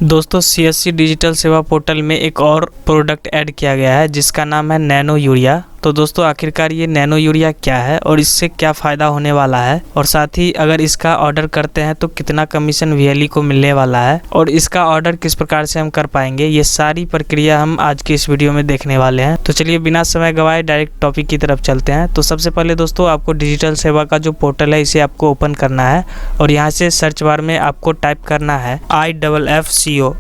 दोस्तों CSC digital सेवा portal में एक और प्रोडक्ट ऐड किया गया है जिसका नाम है नैनो यूरिया। तो दोस्तों आखिरकार ये नैनो यूरिया क्या है और इससे क्या फ़ायदा होने वाला है, और साथ ही अगर इसका ऑर्डर करते हैं तो कितना कमीशन VLE को मिलने वाला है और इसका ऑर्डर किस प्रकार से हम कर पाएंगे, ये सारी प्रक्रिया हम आज की इस वीडियो में देखने वाले हैं। तो चलिए बिना समय गवाए डायरेक्ट टॉपिक की तरफ चलते हैं। तो सबसे पहले दोस्तों आपको डिजिटल सेवा का जो पोर्टल है इसे आपको ओपन करना है और यहाँ से सर्च बार में आपको टाइप करना है IFFCO।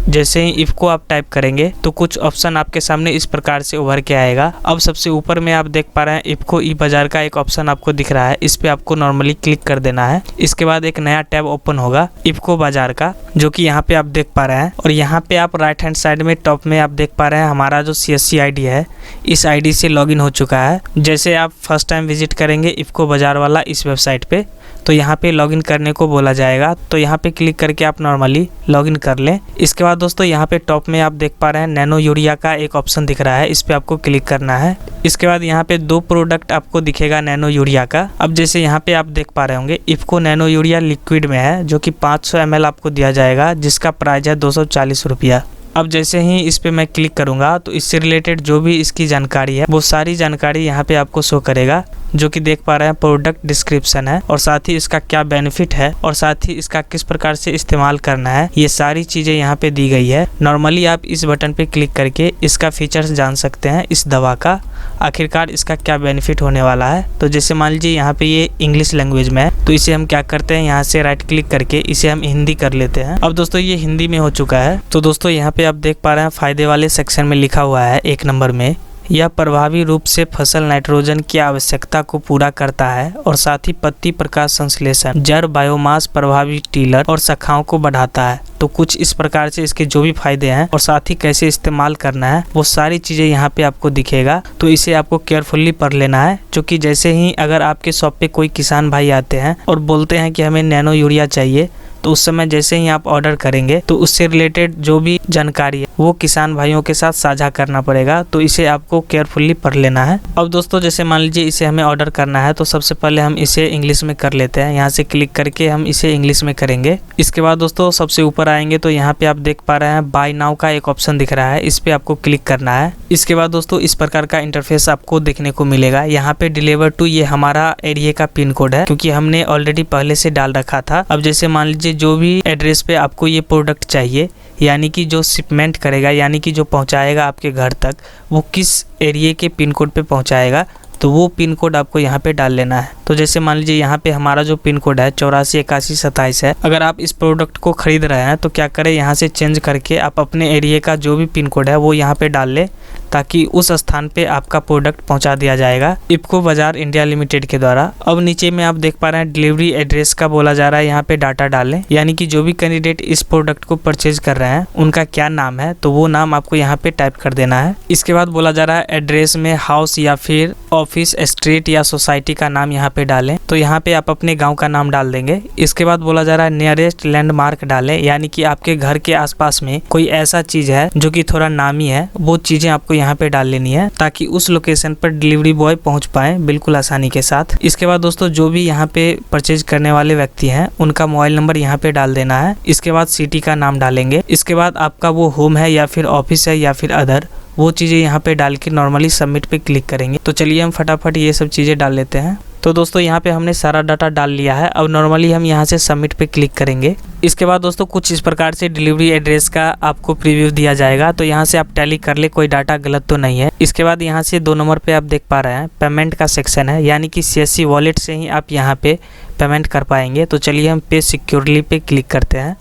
जैसे ही इफ़को आप टाइप करेंगे तो कुछ ऑप्शन आपके सामने इस प्रकार से उभर के आएगा। अब सबसे ऊपर में आप देख पा रहे हैं इफ़को ई बाजार का एक ऑप्शन आपको दिख रहा है, इस पे आपको नॉर्मली क्लिक कर देना है। इसके बाद एक नया टैब ओपन होगा इफ़को बाजार का, जो कि यहाँ पे आप देख पा रहे हैं। और यहाँ पे आप राइट हैंड साइड में टॉप में आप देख पा रहे हैं हमारा जो CSC ID है, इस ID से लॉगिन हो चुका है। जैसे आप फर्स्ट टाइम विजिट करेंगे इफ़को बाजार वाला इस वेबसाइट पे, तो यहाँ पे लॉगिन करने को बोला जाएगा। तो यहाँ पे क्लिक करके आप नॉर्मली लॉगिन कर लें। इसके बाद दोस्तों यहाँ पे टॉप में आप देख पा रहे हैं नैनो यूरिया का एक ऑप्शन दिख रहा है, इस पे आपको क्लिक करना है। इसके बाद यहाँ पे दो प्रोडक्ट आपको दिखेगा नैनो यूरिया का। अब जैसे यहाँ पे आप देख पा रहे होंगे इफ़को नैनो यूरिया लिक्विड में है, जो कि 500 ml आपको दिया जाएगा, जिसका प्राइस है 240 रुपया। अब जैसे ही इस पे मैं क्लिक करूँगा तो इससे रिलेटेड जो भी इसकी जानकारी है वो सारी जानकारी यहाँ पे आपको शो करेगा, जो कि देख पा रहे हैं प्रोडक्ट डिस्क्रिप्शन है और साथ ही इसका क्या बेनिफिट है और साथ ही इसका किस प्रकार से इस्तेमाल करना है, ये सारी चीज़ें यहाँ पे दी गई है। नॉर्मली आप इस बटन पे क्लिक करके इसका फीचर्स जान सकते हैं, इस दवा का आखिरकार इसका क्या बेनिफिट होने वाला है। तो जैसे मान लीजिए यहाँ पे ये इंग्लिश लैंग्वेज में है, तो इसे हम क्या करते हैं यहाँ से राइट क्लिक करके इसे हम हिंदी कर लेते हैं। अब दोस्तों ये हिंदी में हो चुका है। तो दोस्तों यहाँ पे आप देख पा रहे हैं फायदे वाले सेक्शन में लिखा हुआ है 1 नंबर में, यह प्रभावी रूप से फसल नाइट्रोजन की आवश्यकता को पूरा करता है और साथ ही पत्ती प्रकाश संश्लेषण, जड़ बायोमास प्रभावी टीलर और शाखाओं को बढ़ाता है। तो कुछ इस प्रकार से इसके जो भी फायदे हैं और साथ ही कैसे इस्तेमाल करना है वो सारी चीज़ें यहाँ पे आपको दिखेगा। तो इसे आपको केयरफुली पढ़ लेना है, क्योंकि जैसे ही अगर आपके शॉप पे कोई किसान भाई आते हैं और बोलते हैं कि हमें नैनो यूरिया चाहिए, तो उस समय जैसे ही आप ऑर्डर करेंगे तो उससे रिलेटेड जो भी जानकारी है वो किसान भाइयों के साथ साझा करना पड़ेगा। तो इसे आपको केयरफुली पढ़ लेना है। अब दोस्तों जैसे मान लीजिए इसे हमें ऑर्डर करना है, तो सबसे पहले हम इसे इंग्लिश में कर लेते हैं। यहाँ से क्लिक करके हम इसे इंग्लिश में करेंगे। इसके बाद दोस्तों सबसे ऊपर आएंगे तो यहाँ पे आप देख पा रहे हैं बाय नाउ का एक ऑप्शन दिख रहा है, इस पे आपको क्लिक करना है। इसके बाद दोस्तों इस प्रकार का इंटरफेस आपको देखने को मिलेगा। यहाँ पे डिलीवर टू ये हमारा एरिया का पिन कोड है, क्योंकि हमने ऑलरेडी पहले से डाल रखा था। अब जैसे मान लीजिए जो भी एड्रेस पे आपको ये प्रोडक्ट चाहिए, यानी कि जो शिपमेंट करेगा, यानी कि जो पहुंचाएगा आपके घर तक, वो किस एरिया के पिन कोड पे पहुंचाएगा, तो वो पिन कोड आपको यहाँ पे डाल लेना है। तो जैसे मान लीजिए यहाँ पे हमारा जो पिन कोड है 848127 है। अगर आप इस प्रोडक्ट को खरीद रहे हैं तो क्या करें, यहाँ से चेंज करके आप अपने एरिया का जो भी पिन कोड है वो यहाँ पे डाल लें, ताकि उस स्थान पे आपका प्रोडक्ट पहुँचा दिया जाएगा इफ़को बाजार इंडिया लिमिटेड के द्वारा। अब नीचे में आप देख पा रहे हैं डिलीवरी एड्रेस का बोला जा रहा है, यहाँ पे डाटा डालें, यानी कि जो भी कैंडिडेट इस प्रोडक्ट को परचेज कर रहे हैं उनका क्या नाम है, तो वो नाम आपको यहाँ पे टाइप कर देना है। इसके बाद बोला जा रहा है एड्रेस में हाउस या फिर ऑफिस, स्ट्रीट या सोसाइटी का नाम यहाँ पे डालें, तो यहाँ पे आप अपने गांव का नाम डाल देंगे। इसके बाद बोला जा रहा है नियरेस्ट लैंडमार्क डालें, यानी कि आपके घर के आसपास में कोई ऐसा चीज है जो कि थोड़ा नामी है, वो चीजें आपको यहाँ पे डाल लेनी है, ताकि उस लोकेशन पर डिलीवरी बॉय पहुंच पाए बिल्कुल आसानी के साथ। इसके बाद दोस्तों जो भी यहाँ पे परचेज करने वाले व्यक्ति हैं उनका मोबाइल नंबर यहाँ पे डाल देना है। इसके बाद सिटी का नाम डालेंगे। इसके बाद आपका वो होम है या फिर ऑफिस है या फिर अदर, वो चीज़ें यहाँ पे डाल के नॉर्मली सबमिट पे क्लिक करेंगे। तो चलिए हम फटाफट ये सब चीज़ें डाल लेते हैं। तो दोस्तों यहाँ पे हमने सारा डाटा डाल लिया है। अब नॉर्मली हम यहाँ से सबमिट पे क्लिक करेंगे। इसके बाद दोस्तों कुछ इस प्रकार से डिलीवरी एड्रेस का आपको प्रीव्यू दिया जाएगा, तो यहाँ से आप टैली कर ले कोई डाटा गलत तो नहीं है। इसके बाद यहाँ से 2 नंबर पे आप देख पा रहे हैं पेमेंट का सेक्शन है, यानी कि CSC वॉलेट से ही आप यहाँ पे पेमेंट कर पाएंगे। तो चलिए हम पे सिक्योरली पे क्लिक करते हैं।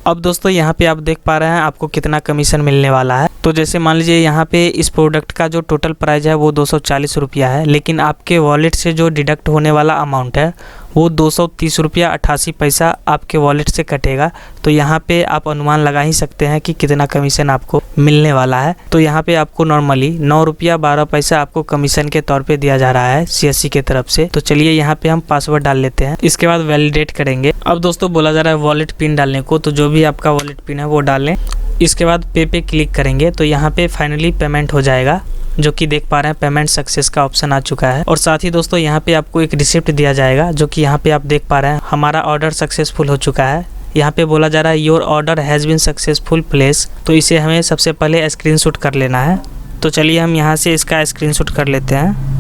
अब दोस्तों यहाँ पे आप देख पा रहे हैं आपको कितना कमीशन मिलने वाला है। तो जैसे मान लीजिए यहाँ पे इस प्रोडक्ट का जो टोटल प्राइस है वो 240 रुपया है, लेकिन आपके वॉलेट से जो डिडक्ट होने वाला अमाउंट है वो 230 रुपया 88 पैसा आपके वॉलेट से कटेगा। तो यहाँ पे आप अनुमान लगा ही सकते हैं कि कितना कमीशन आपको मिलने वाला है। तो यहाँ पे आपको नॉर्मली 9 रुपया 12 पैसा आपको कमीशन के तौर पे दिया जा रहा है CSC के तरफ से। तो चलिए यहाँ पे हम पासवर्ड डाल लेते हैं। इसके बाद वैलिडेट करेंगे। अब दोस्तों बोला जा रहा है वॉलेट पिन डालने को, तो जो भी आपका वॉलेट पिन है वो डाल लें। इसके बाद पे क्लिक करेंगे तो यहाँ पे फाइनली पेमेंट हो जाएगा। जो कि देख पा रहे हैं पेमेंट सक्सेस का ऑप्शन आ चुका है। और साथ ही दोस्तों यहाँ पे आपको एक रिसिप्ट दिया जाएगा, जो कि यहाँ पे आप देख पा रहे हैं हमारा ऑर्डर सक्सेसफुल हो चुका है। यहाँ पे बोला जा रहा है your order has been successful place, तो इसे हमें सबसे पहले स्क्रीनशॉट कर लेना है। तो चलिए हम यहाँ से इसका स्क्रीनशॉट कर लेते हैं।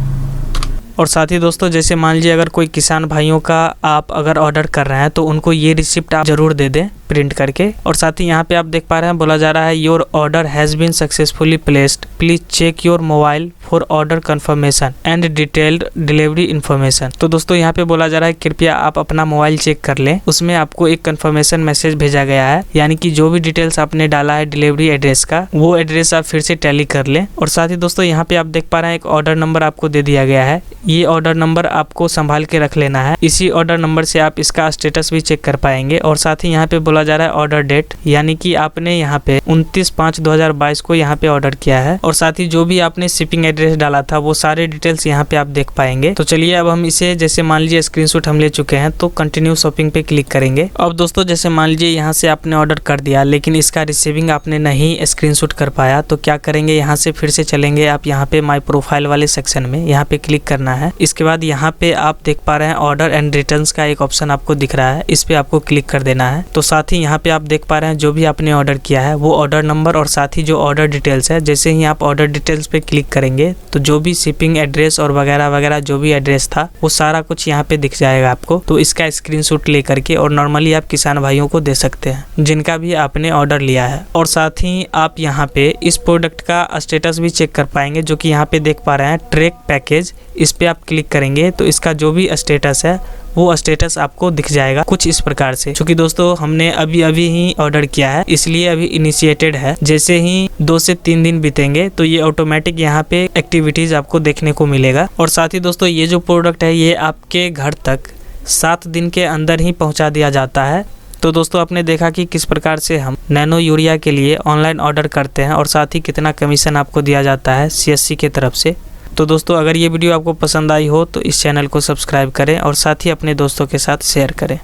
और साथ ही दोस्तों जैसे मान लीजिए अगर कोई किसान भाइयों का आप अगर ऑर्डर कर रहे हैं तो उनको ये रिसिप्ट आप ज़रूर दे दें प्रिंट करके। और साथ ही यहाँ पे आप देख पा रहे हैं बोला जा रहा है your order has been successfully placed, please check your mobile for order confirmation and detailed delivery information. तो दोस्तों यहाँ पे बोला जा रहा है कृपया आप अपना मोबाइल चेक कर लें, उसमें आपको एक कंफर्मेशन मैसेज भेजा गया है, यानी कि जो भी डिटेल्स आपने डाला है डिलीवरी एड्रेस का वो एड्रेस आप फिर से टैली कर लें। और साथ ही दोस्तों यहाँ पे आप देख पा रहे हैं एक ऑर्डर नंबर आपको दे दिया गया है, ये ऑर्डर नंबर आपको संभाल के रख लेना है। इसी ऑर्डर नंबर से आप इसका स्टेटस भी चेक कर पाएंगे। और साथ ही यहाँ पे बोला जा रहा है ऑर्डर डेट, यानी कि आपने यहाँ पे 29/5/2022 को यहाँ पे ऑर्डर किया है। और साथ ही जो भी आपने शिपिंग एड्रेस डाला था वो सारे डिटेल्स यहाँ पे आप देख पाएंगे। तो चलिए अब हम इसे जैसे मान लीजिए स्क्रीनशॉट हम ले चुके हैं तो कंटिन्यू शॉपिंग पे क्लिक करेंगे। अब दोस्तों जैसे मान लीजिए यहाँ से आपने ऑर्डर कर दिया लेकिन इसका रिसीविंग आपने नहीं स्क्रीनशॉट कर पाया, तो क्या करेंगे, यहाँ से फिर से चलेंगे आप यहाँ पे माई प्रोफाइल वाले सेक्शन में, यहाँ पे क्लिक करना है। इसके बाद यहाँ पे आप देख पा रहे हैं ऑर्डर एंड रिटर्न्स का एक ऑप्शन आपको दिख रहा है, इस पे आपको क्लिक कर देना है। तो साथ ही यहाँ पे आप देख पा रहे हैं जो भी आपने ऑर्डर किया है वो ऑर्डर नंबर और साथ ही जो ऑर्डर डिटेल्स है, जैसे ही आप ऑर्डर डिटेल्स पे क्लिक करेंगे तो जो भी शिपिंग एड्रेस और वगैरह वगैरह जो भी एड्रेस था वो सारा कुछ यहाँ पे दिख जाएगा आपको। तो इसका स्क्रीनशॉट ले करके और नॉर्मली आप किसान भाइयों को दे सकते हैं जिनका भी आपने ऑर्डर लिया है। और साथ ही आप यहाँ पे इस प्रोडक्ट का स्टेटस भी चेक कर पाएंगे, जो कि यहाँ पे देख पा रहे हैं ट्रैक पैकेज, इस पे आप क्लिक करेंगे तो इसका जो भी स्टेटस है वो स्टेटस आपको दिख जाएगा कुछ इस प्रकार से। क्योंकि दोस्तों हमने अभी ही ऑर्डर किया है इसलिए अभी इनिशिएटेड है, जैसे ही 2 से 3 दिन बीतेंगे तो ये ऑटोमेटिक यहाँ पे एक्टिविटीज आपको देखने को मिलेगा। और साथ ही दोस्तों ये जो प्रोडक्ट है ये आपके घर तक 7 दिन के अंदर ही पहुँचा दिया जाता है। तो दोस्तों आपने देखा कि किस प्रकार से हम नैनो यूरिया के लिए ऑनलाइन ऑर्डर करते हैं और साथ ही कितना कमीशन आपको दिया जाता है CSC के तरफ से। तो दोस्तों अगर ये वीडियो आपको पसंद आई हो तो इस चैनल को सब्सक्राइब करें और साथ ही अपने दोस्तों के साथ शेयर करें।